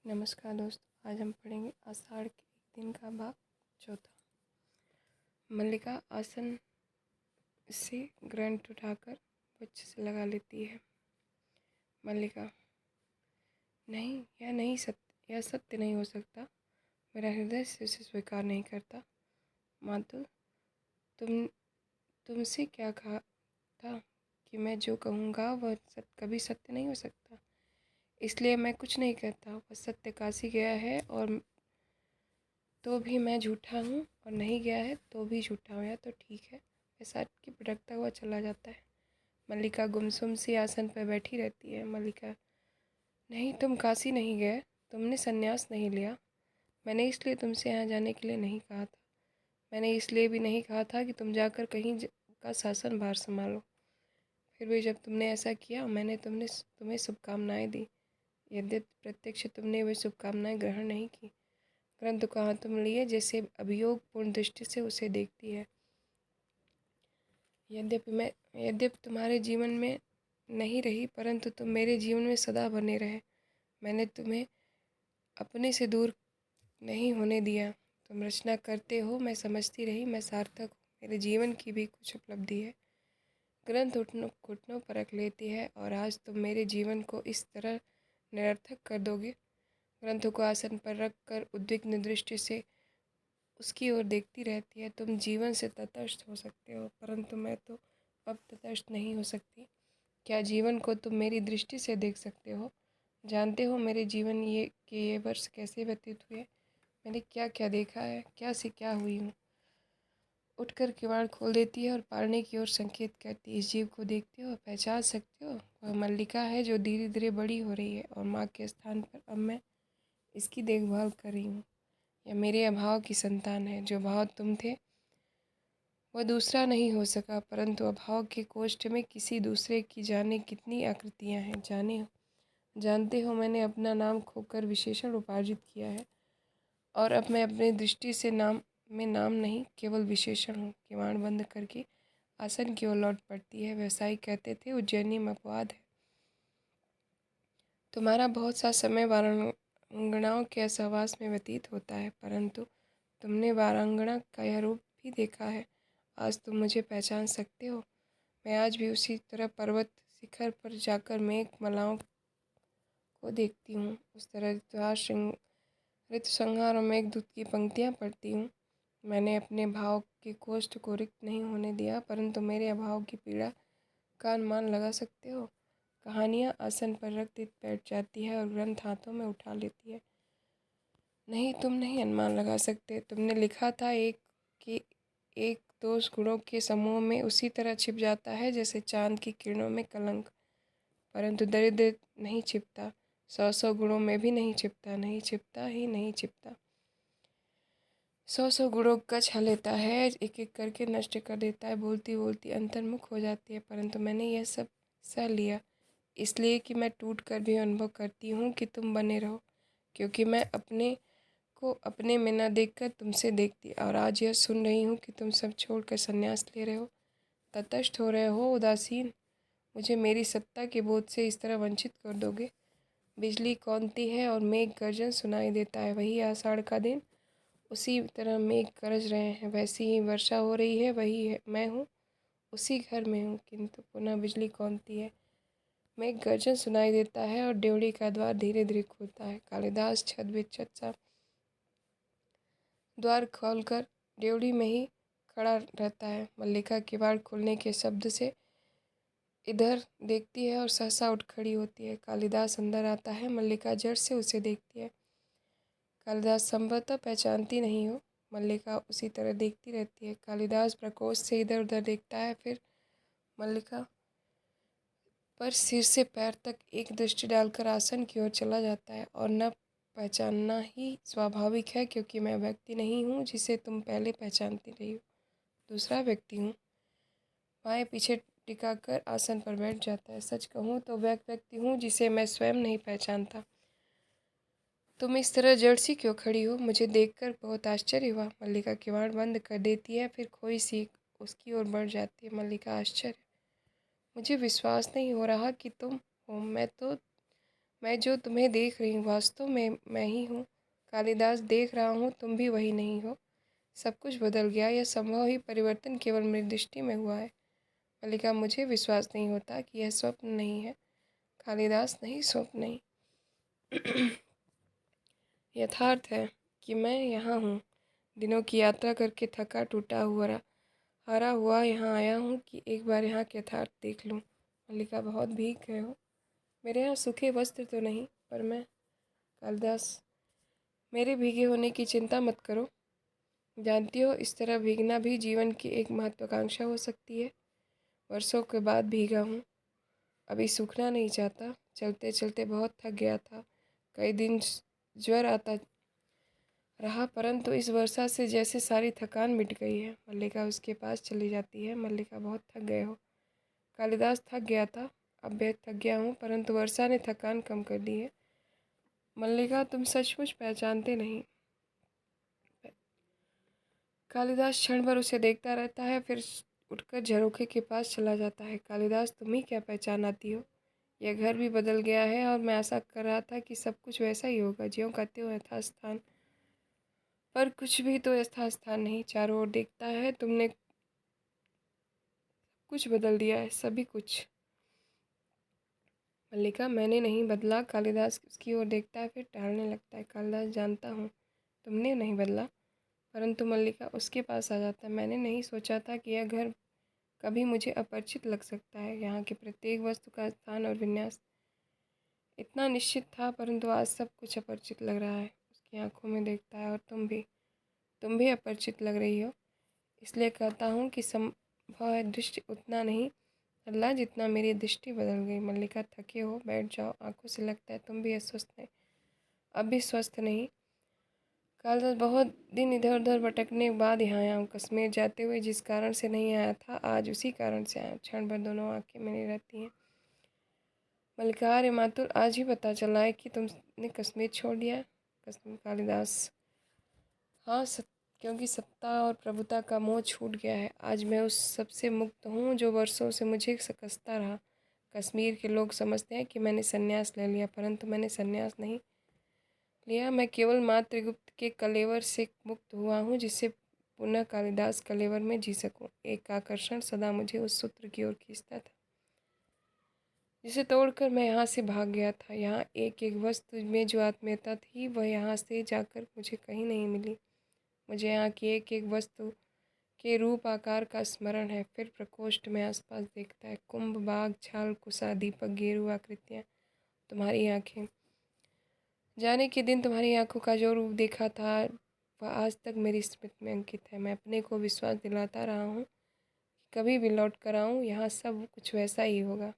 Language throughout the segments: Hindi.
नमस्कार दोस्तों, आज हम पढ़ेंगे आषाढ़ के एक दिन का भाग चौथा। मल्लिका आसन से ग्रंथ उठाकर बच्चे से लगा लेती है। मल्लिका, नहीं, यह सत्य नहीं हो सकता। मेरा हृदय से उसे स्वीकार नहीं करता। मातु, तुमसे क्या कहा था कि मैं जो कहूँगा वह कभी सत्य नहीं हो सकता, इसलिए मैं कुछ नहीं कहता। वह सत्य काशी गया है और तो भी मैं झूठा हूँ, और नहीं गया है तो भी झूठा हूँ। या तो ठीक है। वह की भटकता हुआ चला जाता है। मल्लिका गुमसुम सी आसन पर बैठी रहती है। मल्लिका, नहीं, तुम काशी नहीं गए, तुमने संन्यास नहीं लिया। मैंने इसलिए तुमसे यहाँ जाने के लिए नहीं कहा था। मैंने इसलिए भी नहीं कहा था कि तुम जाकर कहीं का शासन भार संभालो। फिर भी जब तुमने ऐसा किया, मैंने तुम्हें शुभकामनाएं दी। यद्यपि प्रत्यक्ष तुमने वे शुभकामनाएं ग्रहण नहीं की, परंतु कहाँ तुम लिए जैसे अभियोगपूर्ण दृष्टि से उसे देखती है। यद्यपि तुम्हारे जीवन में नहीं रही, परंतु तुम मेरे जीवन में सदा बने रहे। मैंने तुम्हें अपने से दूर नहीं होने दिया। तुम रचना करते हो, मैं समझती रही, मैं सार्थक हूँ। मेरे जीवन की भी कुछ उपलब्धि है। ग्रंथ घुटनों पर रख लेती है, और आज तुम मेरे जीवन को इस तरह निरर्थक कर दोगे। ग्रंथों को आसन पर रख कर उद्विग्न दृष्टि से उसकी ओर देखती रहती है। तुम जीवन से तटस्थ हो सकते हो, परंतु मैं तो अब तटस्थ नहीं हो सकती। क्या जीवन को तुम मेरी दृष्टि से देख सकते हो? जानते हो मेरे जीवन ये वर्ष कैसे व्यतीत हुए? मैंने क्या क्या देखा है, क्या से क्या हुई हूँ। उठकर किवाड़ खोल देती है और पालने की ओर संकेत करती है। इस जीव को देखते हो, पहचान सकते हो? वह मल्लिका है जो धीरे धीरे बड़ी हो रही है, और माँ के स्थान पर अब मैं इसकी देखभाल कर रही हूँ। यह मेरे अभाव की संतान है। जो भाव तुम थे वह दूसरा नहीं हो सका, परंतु अभाव के कोष्ठ में किसी दूसरे की जाने कितनी आकृतियाँ हैं। जानते हो मैंने अपना नाम खोकर विशेषण उपार्जित किया है, और अब मैं अपनी दृष्टि से नाम नहीं, केवल विशेषण हूँ। किवाड़ बंद करके आसन की ओर लौट पड़ती है। व्यवसायी कहते थे, उज्जैनी में अपवाद है। तुम्हारा बहुत सा समय वारांगनाओं के सहवास में व्यतीत होता है, परंतु तुमने वारांगना का यह रूप भी देखा है। आज तुम मुझे पहचान सकते हो। मैं आज भी उसी तरह पर्वत शिखर पर जाकर मेघ मलाओं को देखती हूँ, उस तरह ऋतुसंहार और मेघदूत की पंक्तियाँ पढ़ती हूँ। मैंने अपने भाव के कोष्ठ को रिक्त नहीं होने दिया, परंतु मेरे अभाव की पीड़ा का अनुमान लगा सकते हो। कहानियाँ आसन पर रख बैठ जाती है और ग्रंथ हाथों में उठा लेती है। नहीं, तुम नहीं अनुमान लगा सकते। तुमने लिखा था कि एक दोष गुणों के समूह में उसी तरह छिप जाता है जैसे चांद की किरणों में कलंक, परंतु दरिद्र नहीं छिपता। 100 गुणों में भी नहीं छिपता, नहीं छिपता ही नहीं छिपता। 100 गुणों का छा लेता है, एक एक करके नष्ट कर देता है। बोलती बोलती अंतर्मुख हो जाती है, परंतु मैंने यह सब सह लिया, इसलिए कि मैं टूट कर भी अनुभव करती हूँ कि तुम बने रहो, क्योंकि मैं अपने को अपने में न देखकर तुमसे देखती, और आज यह सुन रही हूँ कि तुम सब छोड़कर संन्यास ले रहे हो, तटस्थ हो रहे हो, उदासीन। मुझे मेरी सत्ता के बोध से इस तरह वंचित कर दोगे? बिजली कौंती है और मेघ गर्जन सुनाई देता है। वही आषाढ़ का दिन, उसी तरह मेघ गरज रहे हैं, वैसी ही वर्षा हो रही है। वही है, मैं हूँ, उसी घर में हूँ, किंतु पुनः बिजली कौंती है, मेघ गर्जन सुनाई देता है, और ड्योढ़ी का द्वार धीरे धीरे खुलता है। कालिदास छत बेछत सा द्वार खोलकर ड्योढ़ी में ही खड़ा रहता है। मल्लिका किवाड़ खुलने के शब्द से इधर देखती है और सहसा उठ खड़ी होती है। कालिदास अंदर आता है। मल्लिका जड़ से उसे देखती है। कालिदास संभवतः पहचानती नहीं हो। मल्लिका उसी तरह देखती रहती है। कालिदास प्रकोष्ठ से इधर उधर देखता है, फिर मल्लिका पर सिर से पैर तक एक दृष्टि डालकर आसन की ओर चला जाता है। और न पहचानना ही स्वाभाविक है, क्योंकि मैं व्यक्ति नहीं हूँ जिसे तुम पहले पहचानती रही हो, दूसरा व्यक्ति हूँ। बाएं पीछे टिकाकर आसन पर बैठ जाता है। सच कहूँ तो वह व्यक्ति हूँ जिसे मैं स्वयं नहीं पहचानता। तुम इस तरह जड़ सी क्यों खड़ी हो? मुझे देखकर बहुत आश्चर्य हुआ। मल्लिका किवाड़ बंद कर देती है, फिर खोई सी उसकी ओर बढ़ जाती है। मल्लिका, आश्चर्य, मुझे विश्वास नहीं हो रहा कि तुम हो। मैं तो मैं जो तुम्हें देख रही हूँ वास्तव में मैं ही हूँ। कालिदास, देख रहा हूँ तुम भी वही नहीं हो। सब कुछ बदल गया। यह संभव ही परिवर्तन केवल मेरी दृष्टि में हुआ है। मल्लिका, मुझे विश्वास नहीं होता कि यह स्वप्न नहीं है। कालिदास, नहीं, स्वप्न नहीं, यथार्थ है कि मैं यहाँ हूँ। दिनों की यात्रा करके थका टूटा हुआ हारा हुआ यहाँ आया हूँ कि एक बार यहाँ के यथार्थ देख लूँ। मल्लिका, बहुत भीग गए हो। मेरे यहाँ सूखे वस्त्र तो नहीं, पर मैं। कालिदास, मेरे भीगे होने की चिंता मत करो। जानती हो, इस तरह भीगना भी जीवन की एक महत्वाकांक्षा हो सकती है। वर्षों के बाद भीगा हूँ, अभी सूखना नहीं चाहता। चलते चलते बहुत थक गया था। कई दिन ज्वर आता रहा, परंतु इस वर्षा से जैसे सारी थकान मिट गई है। मल्लिका उसके पास चली जाती है। मल्लिका, बहुत थक गए हो। कालिदास, थक गया था, अब बेहद थक गया हूँ, परंतु वर्षा ने थकान कम कर दी है। मल्लिका, तुम सचमुच पहचानते नहीं। कालिदास क्षण भर उसे देखता रहता है, फिर उठकर झरोखे के पास चला जाता है। कालिदास, तुम ही क्या पहचान आती हो। यह घर भी बदल गया है और मैं आशा कर रहा था कि सब कुछ वैसा ही होगा, ज्यों कहते हो यथास्थान। पर कुछ भी तो यथास्थान नहीं। चारों ओर देखता है, तुमने कुछ बदल दिया है, सभी कुछ। मल्लिका, मैंने नहीं बदला। कालिदास उसकी ओर देखता है, फिर टहलने लगता है। कालिदास, जानता हूँ तुमने नहीं बदला, परंतु। मल्लिका उसके पास आ जाता है। मैंने नहीं सोचा था कि यह घर कभी मुझे अपरिचित लग सकता है। यहाँ के प्रत्येक वस्तु का स्थान और विन्यास इतना निश्चित था, परंतु आज सब कुछ अपरिचित लग रहा है। उसकी आंखों में देखता है, और तुम भी अपरिचित लग रही हो। इसलिए कहता हूँ कि संभव है दृष्टि उतना नहीं बदला जितना मेरी दृष्टि बदल गई। मल्लिका, थके हो, बैठ जाओ। आंखों से लगता है तुम भी अस्वस्थ है। अब भी स्वस्थ नहीं। कालिदास, बहुत दिन इधर उधर भटकने के बाद यहाँ आया हूँ। कश्मीर जाते हुए जिस कारण से नहीं आया था, आज उसी कारण से आया हूँ। क्षण भर दोनों आंखें मेरी रहती हैं। मल्लिका, अरे मातुल, आज ही पता चला है कि तुमने कश्मीर छोड़ दिया। कश्मीर। कालिदास, हाँ, क्योंकि सत्ता और प्रभुता का मोह छूट गया है। आज मैं उस सबसे मुक्त हूँ जो वर्षों से मुझे सकसता रहा। कश्मीर के लोग समझते हैं कि मैंने संन्यास ले लिया, परंतु मैंने संन्यास नहीं लिया। मैं केवल मातृगुप्त के कलेवर से मुक्त हुआ हूँ, जिससे पुनः कालिदास कलेवर में जी सकूँ। एक आकर्षण सदा मुझे उस सूत्र की ओर खींचता था, जिसे तोड़कर मैं यहाँ से भाग गया था। यहाँ एक एक वस्तु में जो आत्मीयता थी, वह यहाँ से जाकर मुझे कहीं नहीं मिली। मुझे यहाँ की एक एक वस्तु के रूप आकार का स्मरण है। फिर प्रकोष्ठ में आसपास देखता है। कुंभ, बाग, छाल, कुसा, दीपक, गेरू आकृतियाँ, तुम्हारी आंखें। जाने के दिन तुम्हारी आंखों का जो रूप देखा था, वह आज तक मेरी स्मृति में अंकित है। मैं अपने को विश्वास दिलाता रहा हूँ कि कभी भी लौट कर आऊँ, यहाँ सब कुछ वैसा ही होगा।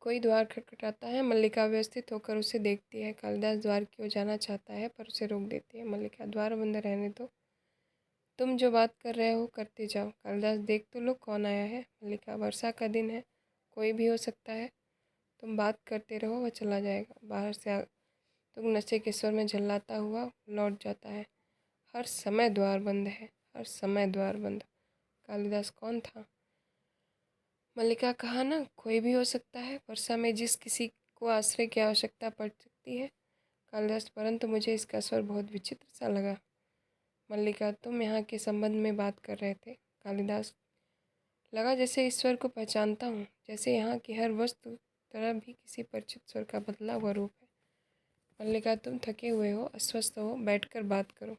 कोई द्वार खटखटाता है। मल्लिका व्यवस्थित होकर उसे देखती है। कालिदास द्वार की ओर जाना चाहता है, पर उसे रोक देती है। मल्लिका, द्वार बंद रहने दो। तुम जो बात कर रहे हो करते जाओ। कालिदास, देख तो लो कौन आया है। मल्लिका, वर्षा का दिन है, कोई भी हो सकता है। तुम बात करते रहो, वह चला जाएगा। बाहर से तुम नशे के स्वर में झल्लाता हुआ लौट जाता है। हर समय द्वार बंद है, हर समय द्वार बंद। कालिदास, कौन था। मल्लिका, कहा ना, कोई भी हो सकता है। वर्षा में जिस किसी को आश्रय की आवश्यकता पड़ सकती है। कालिदास, परंतु मुझे इसका स्वर बहुत विचित्र सा लगा। मल्लिका, तुम यहाँ के संबंध में बात कर रहे थे। कालिदास, लगा जैसे ईश्वर को पहचानता हूँ, जैसे यहाँ की हर वस्तु तरह भी किसी परिचित स्वर का बदला हुआ रूप है। मल्लिका, तुम थके हुए हो, अस्वस्थ हो, बैठकर बात करो।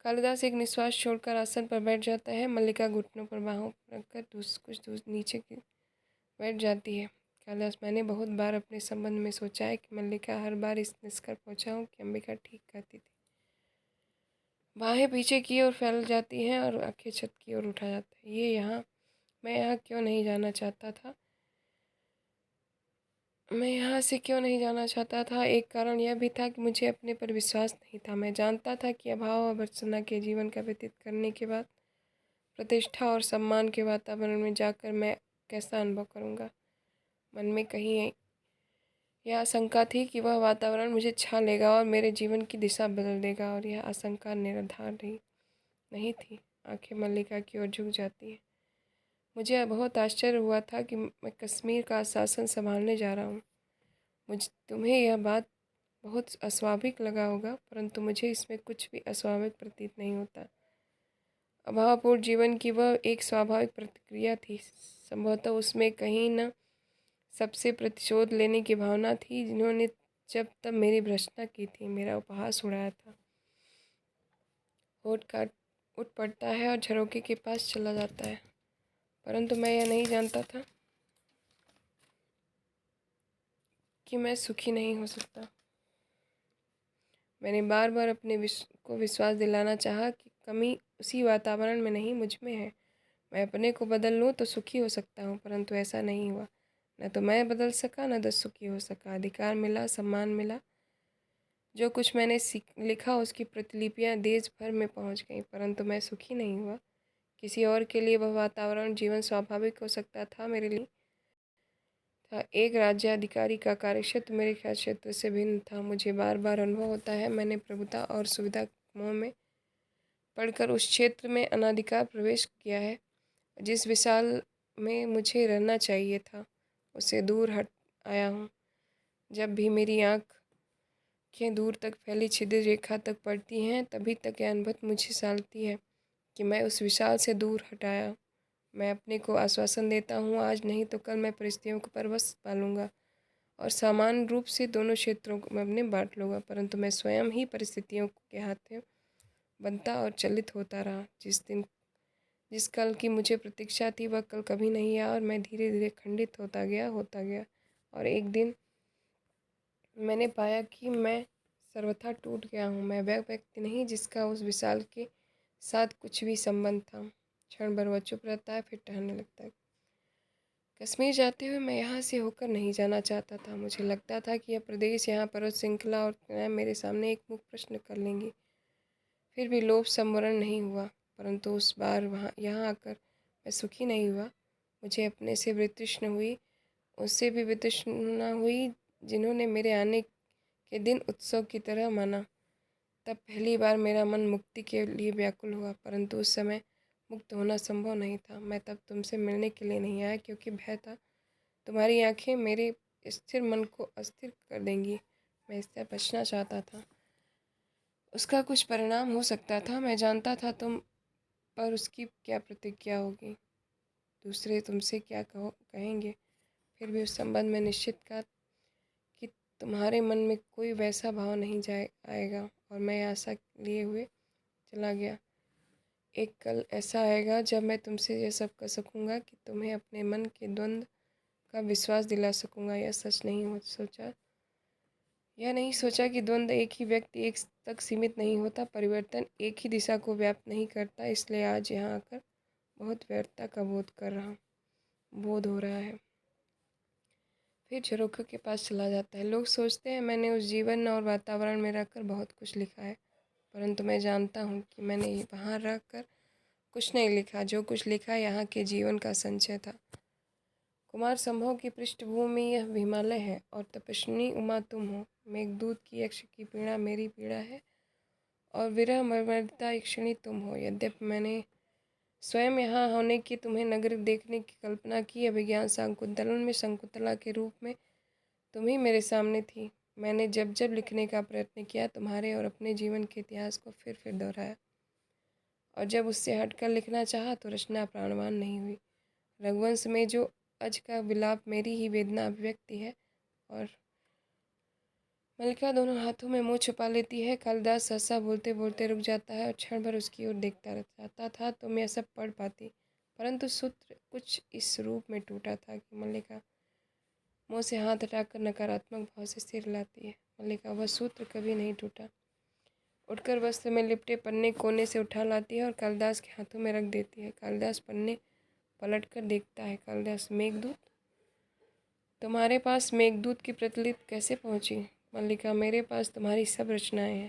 कालिदास एक निश्वास छोड़कर आसन पर बैठ जाता है। मल्लिका घुटनों पर बाहों रखकर कुछ दूर नीचे की बैठ जाती है। कालिदास, मैंने बहुत बार अपने संबंध में सोचा है कि मल्लिका, हर बार इस निष्कर्ष पहुँचा हूँ कि अंबिका ठीक कहती थी। बाहें पीछे की ओर फैल जाती हैं और आंखें छत की ओर उठा जाता है। ये यहाँ मैं यहाँ क्यों नहीं जाना चाहता था। मैं यहाँ से क्यों नहीं जाना चाहता था। एक कारण यह भी था कि मुझे अपने पर विश्वास नहीं था। मैं जानता था कि अभाव और भर्त्सना के जीवन का व्यतीत करने के बाद प्रतिष्ठा और सम्मान के वातावरण में जाकर मैं कैसा अनुभव करूँगा। मन में कहीं यह आशंका थी कि वह वातावरण मुझे छा लेगा और मेरे जीवन की दिशा बदल देगा, और यह आशंका निराधार नहीं थी। आंखें मल्लिका की ओर झुक जाती हैं। मुझे बहुत आश्चर्य हुआ था कि मैं कश्मीर का शासन संभालने जा रहा हूँ। तुम्हें यह बात बहुत अस्वाभाविक लगा होगा, परंतु मुझे इसमें कुछ भी अस्वाभाविक प्रतीत नहीं होता। अभावपूर्ण जीवन की वह एक स्वाभाविक प्रतिक्रिया थी। संभवतः उसमें कहीं न सबसे प्रतिशोध लेने की भावना थी, जिन्होंने जब तब मेरी भ्रष्टता की थी, मेरा उपहास उड़ाया था। होठ काट उठ पड़ता है और झरोखे के पास चला जाता है, परंतु मैं यह नहीं जानता था कि मैं सुखी नहीं हो सकता। मैंने बार बार अपने को विश्वास दिलाना चाहा कि कमी उसी वातावरण में नहीं, मुझ में है। मैं अपने को बदल लूँ तो सुखी हो सकता हूँ, परंतु ऐसा नहीं हुआ। न तो मैं बदल सका, न तो सुखी हो सका। अधिकार मिला, सम्मान मिला, जो कुछ मैंने लिखा उसकी प्रतिलिपियाँ देश भर में पहुँच गईं, परंतु मैं सुखी नहीं हुआ। किसी और के लिए वह वातावरण, जीवन स्वाभाविक हो सकता था, मेरे लिए था। एक राज्याधिकारी का कार्यक्षेत्र मेरे कार्यक्षेत्र से भिन्न था। मुझे बार बार अनुभव होता है, मैंने प्रभुता और सुविधा मोह में पढ़कर उस क्षेत्र में अनाधिकार प्रवेश किया है। जिस विशाल में मुझे रहना चाहिए था, उससे दूर हट आया हूँ। जब भी मेरी आँखें दूर तक फैली छिद्र रेखा तक पड़ती हैं, तभी तक यह अनुभूति मुझे सालती है कि मैं उस विशाल से दूर हटाया। मैं अपने को आश्वासन देता हूँ, आज नहीं तो कल मैं परिस्थितियों को परवश पालूंगा और समान रूप से दोनों क्षेत्रों को मैं अपने बांट लूँगा। परंतु मैं स्वयं ही परिस्थितियों के हाथों बनता और चलित होता रहा। जिस कल की मुझे प्रतीक्षा थी, वह कल कभी नहीं आया और मैं धीरे धीरे खंडित होता गया और एक दिन मैंने पाया कि मैं सर्वथा टूट गया हूँ। मैं वह व्यक्ति नहीं जिसका उस विशाल के साथ कुछ भी संबंध था। क्षण भर वह चुप रहता है, फिर टहलने लगता है। कश्मीर जाते हुए मैं यहाँ से होकर नहीं जाना चाहता था। मुझे लगता था कि यह प्रदेश, यहाँ पर श्रृंखला और न्याय मेरे सामने एक मुख प्रश्न कर लेंगी। फिर भी लोभ सम्वरण नहीं हुआ, परंतु उस बार यहाँ आकर मैं सुखी नहीं हुआ। मुझे अपने से वितृष्ण हुई, उससे भी वितृष्णा हुई जिन्होंने मेरे आने के दिन उत्सव की तरह माना। तब पहली बार मेरा मन मुक्ति के लिए व्याकुल हुआ, परंतु उस समय मुक्त होना संभव नहीं था। मैं तब तुमसे मिलने के लिए नहीं आया, क्योंकि भय था तुम्हारी आंखें मेरे स्थिर मन को अस्थिर कर देंगी। मैं इससे बचना चाहता था। उसका कुछ परिणाम हो सकता था, मैं जानता था तुम पर उसकी क्या प्रतिक्रिया होगी, दूसरे तुमसे क्या कहेंगे। फिर भी उस संबंध में निश्चित था कि तुम्हारे मन में कोई वैसा भाव नहीं आएगा, और मैं आशा लिए हुए चला गया। एक कल ऐसा आएगा जब मैं तुमसे यह सब कर सकूँगा कि तुम्हें अपने मन के द्वंद्व का विश्वास दिला सकूँगा। यह सच नहीं हो सोचा यह नहीं सोचा कि द्वंद्व एक ही व्यक्ति एक तक सीमित नहीं होता, परिवर्तन एक ही दिशा को व्याप्त नहीं करता। इसलिए आज यहाँ आकर बहुत व्यर्थता का बोध हो रहा है। फिर झरोखे के पास चला जाता है। लोग सोचते हैं मैंने उस जीवन और वातावरण में रहकर बहुत कुछ लिखा है, परंतु मैं जानता हूँ कि मैंने वहाँ रहकर कुछ नहीं लिखा। जो कुछ लिखा यहाँ के जीवन का संचय था। कुमार संभव की पृष्ठभूमि यह हिमालय है और तपस्विनी उमा तुम हो। मेघदूत की यक्ष की पीड़ा मेरी पीड़ा है और विरह मर्मरता यक्षिणी तुम हो। यद्यपि मैंने स्वयं यहाँ होने की, तुम्हें नगर देखने की कल्पना की, अभिज्ञान शाकुंतलन में शकुंतला के रूप में तुम ही मेरे सामने थी। मैंने जब जब लिखने का प्रयत्न किया, तुम्हारे और अपने जीवन के इतिहास को फिर दोहराया, और जब उससे हटकर लिखना चाहा तो रचना प्राणवान नहीं हुई। रघुवंश में जो अज का विलाप मेरी ही वेदना अभिव्यक्ति है, और मल्लिका दोनों हाथों में मुँह छुपा लेती है। कालिदास सहसा बोलते बोलते रुक जाता है और क्षण भर उसकी ओर देखता रहता था। तुम यह सब पढ़ पाती, परंतु सूत्र कुछ इस रूप में टूटा था कि मल्लिका मुँह से हाथ हटाकर नकारात्मक भाव से सिर हिलाती है। मल्लिका, वह सूत्र कभी नहीं टूटा। उठकर वस्त्र में लिपटे पन्ने कोने से उठा लाती है और कालिदास के हाथों में रख देती है। कालिदास पन्ने पलटकर देखता है। कालिदास, मेघदूत? तुम्हारे पास मेघदूत की प्रतिलिपि कैसे पहुंची? मल्लिका, मेरे पास तुम्हारी सब रचनाएं हैं।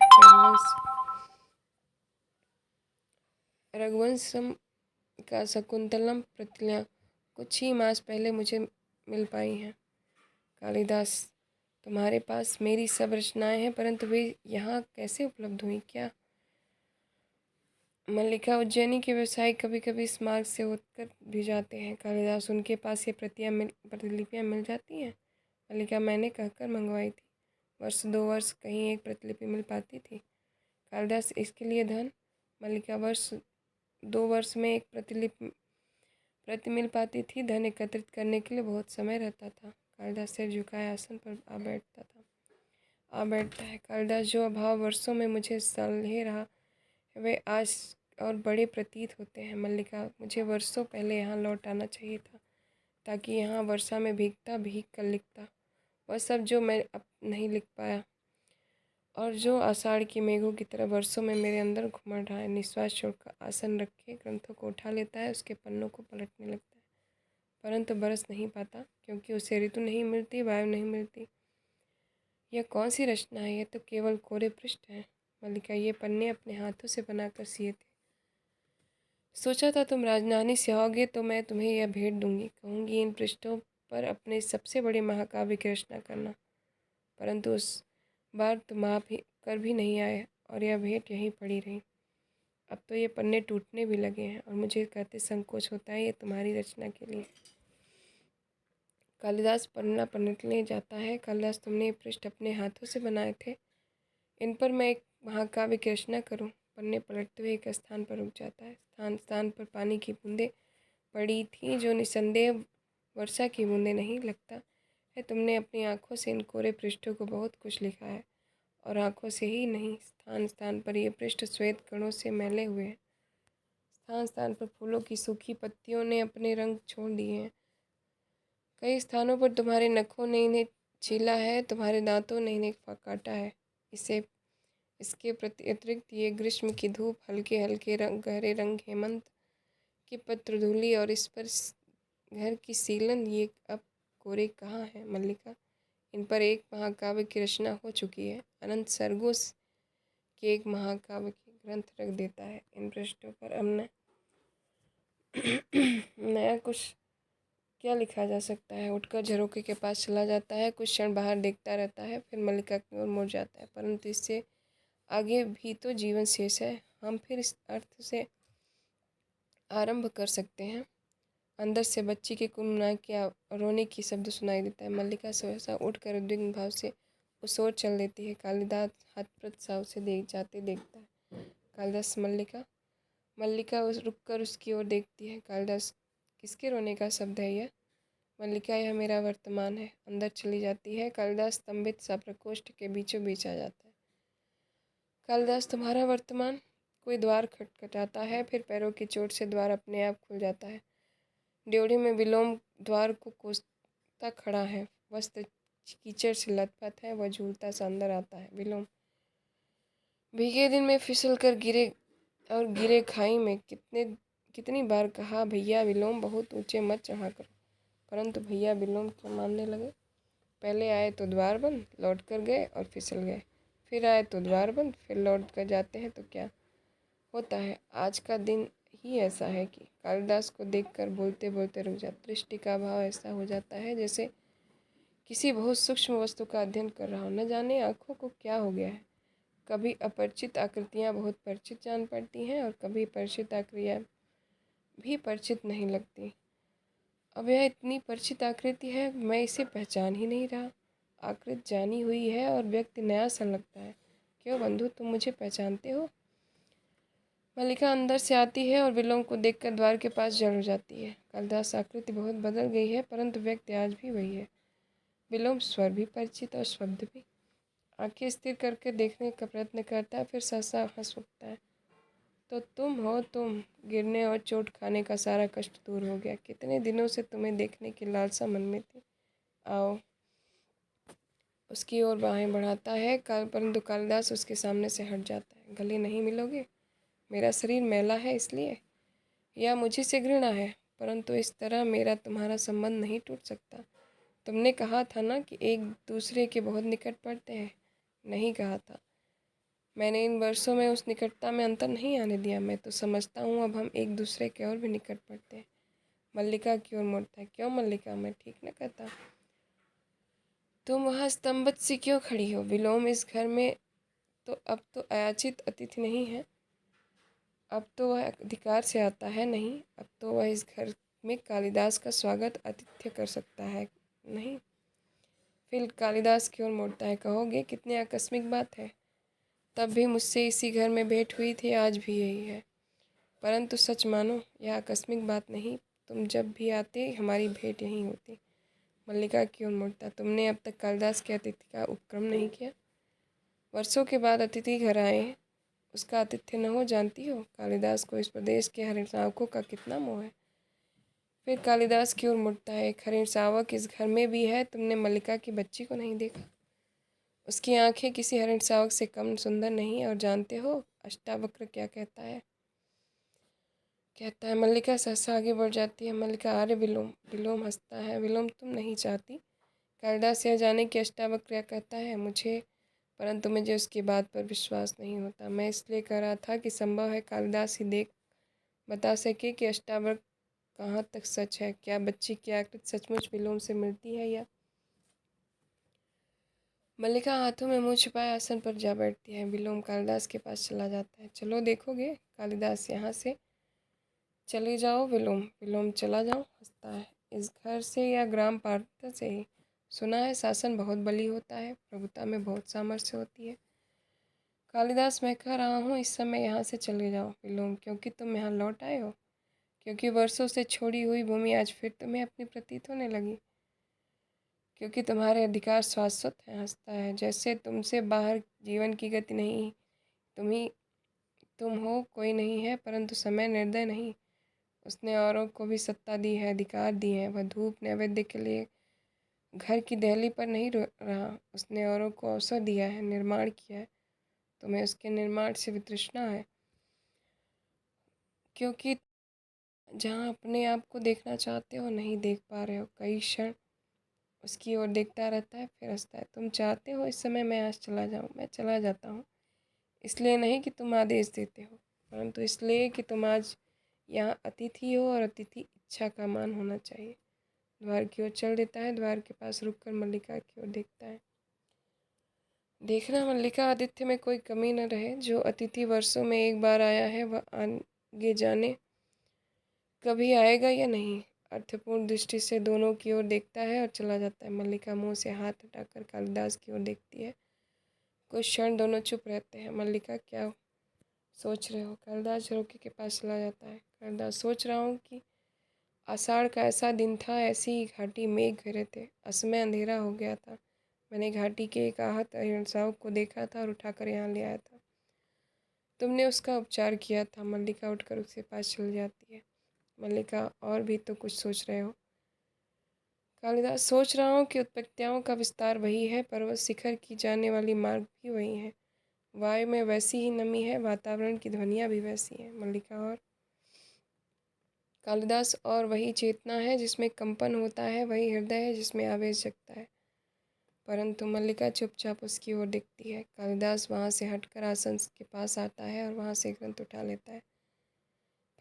रघुवंशम का शकुंतलम प्रतिलियाँ कुछ ही मास पहले मुझे मिल पाई हैं। कालिदास, तुम्हारे पास मेरी सब रचनाएं हैं, परंतु वे यहाँ कैसे उपलब्ध हुई? क्या? मल्लिका, उज्जैनी के व्यवसायी कभी कभी इस मार्ग से होकर भी जाते हैं। कालिदास, उनके पास ये प्रतिलिपियाँ मिल जाती हैं? मल्लिका, मैंने कहकर मंगवाई थी। वर्ष 2 वर्ष कहीं एक प्रतिलिपि मिल पाती थी। कालिदास, इसके लिए धन? मल्लिका, वर्ष 2 वर्ष में एक प्रति मिल पाती थी। धन एकत्रित करने के लिए बहुत समय रहता था। कालिदास सिर झुकाए आसन पर आ बैठता है। कालिदास, जो अभाव वर्षों में मुझे सलहे रहा वे आज और बड़े प्रतीत होते हैं। मल्लिका, मुझे वर्षों पहले यहाँ लौट आना चाहिए था, ताकि यहाँ वर्षा में भीग कर लिखता वह सब जो मैं अब नहीं लिख पाया, और जो आषाढ़ की मेघों की तरह वर्षों में मेरे अंदर घुमड़ रहा है। निश्वास छोड़कर आसन रखे ग्रंथों को उठा लेता है, उसके पन्नों को पलटने लगता है, परंतु बरस नहीं पाता, क्योंकि उसे ऋतु नहीं मिलती, वायु नहीं मिलती। यह कौन सी रचना है? यह तो केवल कोरे पृष्ठ हैं। मल्लिका, ये पन्ने अपने हाथों से बनाकर सिए थे। सोचा था तुम राजधानी से आओगे तो मैं तुम्हें यह भेंट दूंगी, कहूँगी इन पृष्ठों पर अपने सबसे बड़े महाकाव्य की रचना करना, परंतु उस बार तुम आप ही कर भी नहीं आए और यह भेंट यहीं पड़ी रही। अब तो ये पन्ने टूटने भी लगे हैं और मुझे कहते संकोच होता है ये तुम्हारी रचना के लिए। कालिदास पन्ना पलटने जाता है। कालिदास, तुमने ये पृष्ठ अपने हाथों से बनाए थे, इन पर मैं एक महाकाव्य की रचना करूं। पन्ने पलटते हुए एक स्थान पर रुक जाता है। स्थान स्थान पर पानी की बूंदें पड़ी थीं, जो निसंदेह वर्षा की बूंदें नहीं लगता है। तुमने अपनी आंखों से इन कोरे पृष्ठों को बहुत कुछ लिखा है, और आंखों से ही नहीं, स्थान स्थान पर ये पृष्ठ श्वेत कणों से मैले हुए हैं। स्थान स्थान पर फूलों की सूखी पत्तियों ने अपने रंग छोड़ दिए हैं। कई स्थानों पर तुम्हारे नखों ने इन्हें छीला है, तुम्हारे दांतों ने इन्हें काटा है। इसे इसके प्रति अतिरिक्त ये ग्रीष्म की धूप, हल्के हल्के रंग, गहरे रंग, हेमंत की पत्र धूली और इस पर घर की सीलन, ये अब कोरे कहाँ है? मल्लिका, इन पर एक महाकाव्य की रचना हो चुकी है। अनंत सर्गों के एक महाकाव्य के ग्रंथ रख देता है। इन पृष्ठों पर अब नया कुछ क्या लिखा जा सकता है? उठकर झरोखे के पास चला जाता है, कुछ क्षण बाहर देखता रहता है, फिर मल्लिका की ओर मुड़ जाता है। परंतु इससे आगे भी तो जीवन शेष है। हम फिर इस अर्थ से आरंभ कर सकते हैं। अंदर से बच्ची के कुनकुना के रोने की शब्द सुनाई देता है। मल्लिका सहसा उठकर उद्विग्न भाव से उस ओर चल देती है। कालिदास हतप्रभ सा उसे देखता है। कालिदास, मल्लिका। मल्लिका रुककर उसकी ओर देखती है। कालिदास, किसके रोने का शब्द है यह? मल्लिका, यह मेरा वर्तमान है। अंदर चली जाती है। कालिदास स्तंभित सा प्रकोष्ठ के बीचों बीच आ जाता है। कालिदास, तुम्हारा वर्तमान? कोई द्वार खटखटाता है, फिर पैरों की चोट से द्वार अपने आप खुल जाता है। ड्योढ़ी में विलोम द्वार को कोसता खड़ा है। वस्त्र कीचड़ से लथपथ है। वह झूलता सा अंदर आता है। विलोम भीगे दिन में फिसल कर गिरे खाई में। कितनी बार कहा, भैया विलोम बहुत ऊंचे मत चढ़ा करो, परंतु भैया विलोम क्यों मानने लगे? पहले आए तो द्वार बंद, लौट कर गए और फिसल गए, फिर आए तो द्वार बंद, फिर लौट कर जाते हैं तो क्या होता है? आज का दिन ही ऐसा है कि कालिदास को देखकर बोलते बोलते रुक जाता। दृष्टि का भाव ऐसा हो जाता है जैसे किसी बहुत सूक्ष्म वस्तु का अध्ययन कर रहा हो। न जाने आँखों को क्या हो गया है। कभी अपरिचित आकृतियाँ बहुत परिचित जान पड़ती हैं और कभी परिचित आकृतियाँ भी परिचित नहीं लगती। अब यह इतनी परिचित आकृति है, मैं इसे पहचान ही नहीं रहा। आकृति जानी हुई है और व्यक्ति नया सा लगता है। क्यों बंधु, तुम मुझे पहचानते हो? मल्लिका अंदर से आती है और विलोम को देखकर द्वार के पास जड़ हो जाती है। कालिदास, आकृति बहुत बदल गई है, परंतु व्यक्ति आज भी वही है। विलोम स्वर भी परिचित और शब्द भी। आंखें स्थिर करके देखने का प्रयत्न करता है, फिर सहसा हंस उठता है। तो तुम हो तुम। गिरने और चोट खाने का सारा कष्ट दूर हो गया। कितने दिनों से तुम्हें देखने की लालसा मन में थी। आओ। उसकी ओर बाहें बढ़ाता है, परंतु कालिदास उसके सामने से हट जाता है। गले नहीं मिलोगे? मेरा शरीर मैला है इसलिए, या मुझे से घृणा है? परंतु इस तरह मेरा तुम्हारा संबंध नहीं टूट सकता। तुमने कहा था ना कि एक दूसरे के बहुत निकट पड़ते हैं। नहीं कहा था। मैंने इन वर्षों में उस निकटता में अंतर नहीं आने दिया। मैं तो समझता हूँ अब हम एक दूसरे के और भी निकट पड़ते हैं। मल्लिका की ओर मुड़ता है। क्यों मल्लिका, मैं ठीक न कहता? तुम वहाँ स्तंभित सी क्यों खड़ी हो? विलोम इस घर में तो अब तो अयाचित अतिथि नहीं है। अब तो वह अधिकार से आता है। नहीं, अब तो वह इस घर में कालिदास का स्वागत आतिथ्य कर सकता है। नहीं, फिर कालिदास की ओर मुड़ता है, कहोगे कितनी आकस्मिक बात है। तब भी मुझसे इसी घर में भेंट हुई थी, आज भी यही है। परंतु सच मानो यह आकस्मिक बात नहीं, तुम जब भी आते हमारी भेंट यहीं होती। मल्लिका की ओर मुड़ता, तुमने अब तक कालिदास के अतिथि का उपक्रम नहीं किया। वर्षों के बाद अतिथि घर आए हैं, उसका आतिथ्य न हो, जानती हो कालिदास को इस प्रदेश के हरिण शावकों का कितना मोह है। फिर कालिदास की ओर मुड़ता है, एक हरिण शावक इस घर में भी है, तुमने मल्लिका की बच्ची को नहीं देखा। उसकी आंखें किसी हरिण शावक से कम सुंदर नहीं, और जानते हो अष्टावक्र क्या कहता है। मल्लिका सहसा आगे बढ़ जाती है। मल्लिका, अरे विलोम। विलोम हंसता है, विलोम तुम नहीं चाहती। कालिदास यह जाने कि अष्टावक्र क्या कहता है मुझे, परंतु मुझे उसकी बात पर विश्वास नहीं होता। मैं इसलिए कह रहा था कि संभव है कालिदास ही देख बता सके कि अष्टावक्र कहाँ तक सच है। क्या बच्ची की आकृति सचमुच विलोम से मिलती है या। मल्लिका हाथों में मुंह छिपाए आसन पर जा बैठती है। विलोम कालिदास के पास चला जाता है। चलो देखोगे कालिदास, यहाँ से चले जाओ विलोम। विलोम चला जाओ हंसता है, इस घर से या ग्राम पार्थ से ही। सुना है शासन बहुत बली होता है, प्रभुता में बहुत सामर्थ्य होती है। कालिदास, मैं कह रहा हूँ इस समय यहाँ से चले जाओ विलोम, क्योंकि तुम यहाँ लौट आए हो, क्योंकि वर्षों से छोड़ी हुई भूमि आज फिर तुम्हें अपनी प्रतीत होने लगी, क्योंकि तुम्हारे अधिकार शाश्वत हैं। हंसता है, जैसे तुमसे बाहर जीवन की गति नहीं, तुम ही तुम हो, कोई नहीं है। परंतु समय निर्दय नहीं, उसने औरों को भी सत्ता दी है, अधिकार दिए हैं। वह धूप नैवेद्य के लिए घर की दहली पर नहीं रहा, उसने औरों को अवसर दिया है, निर्माण किया है। तुम्हें उसके निर्माण से वितृष्णा है, क्योंकि जहाँ अपने आप को देखना चाहते हो नहीं देख पा रहे हो। कई क्षण उसकी ओर देखता रहता है, फिर हंसता है। तुम चाहते हो इस समय मैं आज चला जाऊँ, मैं चला जाता हूँ। इसलिए नहीं कि तुम आदेश देते हो, परंतु इसलिए कि तुम आज यहाँ अतिथि हो, और अतिथि इच्छा का मान होना चाहिए। द्वार की ओर चल देता है। द्वार के पास रुककर मल्लिका की ओर देखता है। देखना मल्लिका, आतिथ्य में कोई कमी न रहे। जो अतिथि वर्षों में एक बार आया है, वह आगे जाने कभी आएगा या नहीं। अर्थपूर्ण दृष्टि से दोनों की ओर देखता है और चला जाता है। मल्लिका मुंह से हाथ हटाकर कालिदास की ओर देखती है। कुछ क्षण दोनों चुप रहते हैं। मल्लिका, क्या सोच रहे हो। कालिदास झरोखे के पास चला जाता है। कालिदास, सोच रहा हूँ कि आषाढ़ का ऐसा दिन था, ऐसी ही घाटी मेघ घिरे थे, असमय अंधेरा हो गया था। मैंने घाटी के एक आहत हिरणसाव को देखा था और उठाकर यहाँ ले आया था। तुमने उसका उपचार किया था। मल्लिका उठकर उसके पास चल जाती है। मल्लिका, और भी तो कुछ सोच रहे हो। कालिदास, सोच रहा हूँ कि उत्पत्तियों का विस्तार वही है, पर्वत शिखर की जाने वाली मार्ग भी वही है, वायु में वैसी ही नमी है, वातावरण की ध्वनियाँ भी वैसी हैं। मल्लिका और कालिदास, और वही चेतना है जिसमें कंपन होता है, वही हृदय है जिसमें आवेश जगता है। परंतु मल्लिका चुपचाप उसकी ओर देखती है। कालिदास वहाँ से हटकर आसन के पास आता है और वहाँ से ग्रंथ उठा लेता है।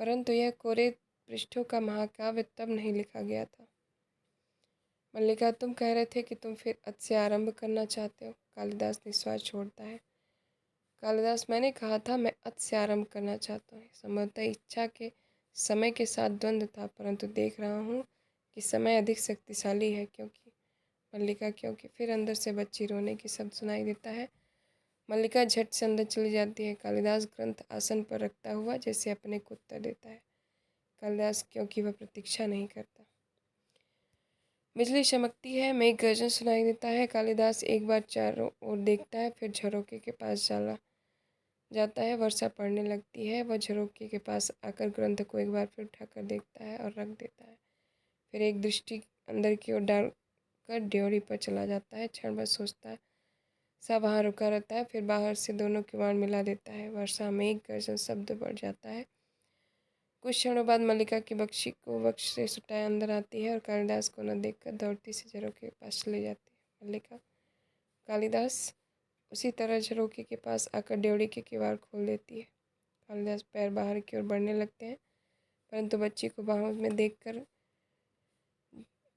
परंतु यह कोरे पृष्ठों का महाकाव्य तब नहीं लिखा गया था। मल्लिका, तुम कह रहे थे कि तुम फिर अत से आरंभ करना चाहते हो। कालिदास निश्वास छोड़ता है। कालिदास, मैंने कहा था मैं अत से आरंभ करना चाहता हूँ। संभवतः इच्छा के समय के साथ द्वंद्व था, परंतु देख रहा हूँ कि समय अधिक शक्तिशाली है। क्योंकि मल्लिका, क्योंकि फिर अंदर से बच्ची रोने की शब्द सुनाई देता है। मल्लिका झट से अंदर चली जाती है। कालिदास ग्रंथ आसन पर रखता हुआ जैसे अपने को उत्तर देता है। कालिदास, क्योंकि वह प्रतीक्षा नहीं करता। बिजली चमकती है, मेघ गर्जन सुनाई देता है। कालिदास एक बार चारों ओर देखता है, फिर झरोके के पास चला जाता है। वर्षा पड़ने लगती है। वह झरोके के पास आकर ग्रंथ को एक बार फिर उठाकर देखता है और रख देता है। फिर एक दृष्टि अंदर की ओर डालकर ड्योढ़ी पर चला जाता है। क्षण भर सोचता है, सा वहाँ रुका रहता है, फिर बाहर से दोनों किवाड़ मिला देता है। वर्षा मेघ गर्जन शब्द बढ़ जाता है। कुछ क्षणों बाद मल्लिका की बख्शी को वक्ष से सुटाए अंदर आती है और कालिदास को न देखकर दौड़ती से झरोके के पास चली जाती है। मल्लिका, कालिदास उसी तरह झरोके के पास आकर ड्योढ़ी के किवाड़ खोल देती है। कालिदास पैर बाहर की ओर बढ़ने लगते हैं, परंतु बच्ची को बाहों में देखकर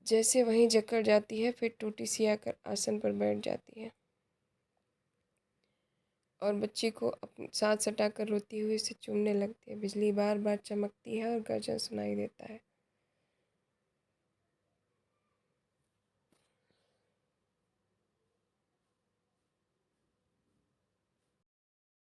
जैसे वहीं जकड़ जाती है। फिर टूटी सी आकर आसन पर बैठ जाती है और बच्ची को अपने साथ सटाकर रोती हुई उसे चूमने लगती है। बिजली बार बार चमकती है और गर्जन सुनाई देता है।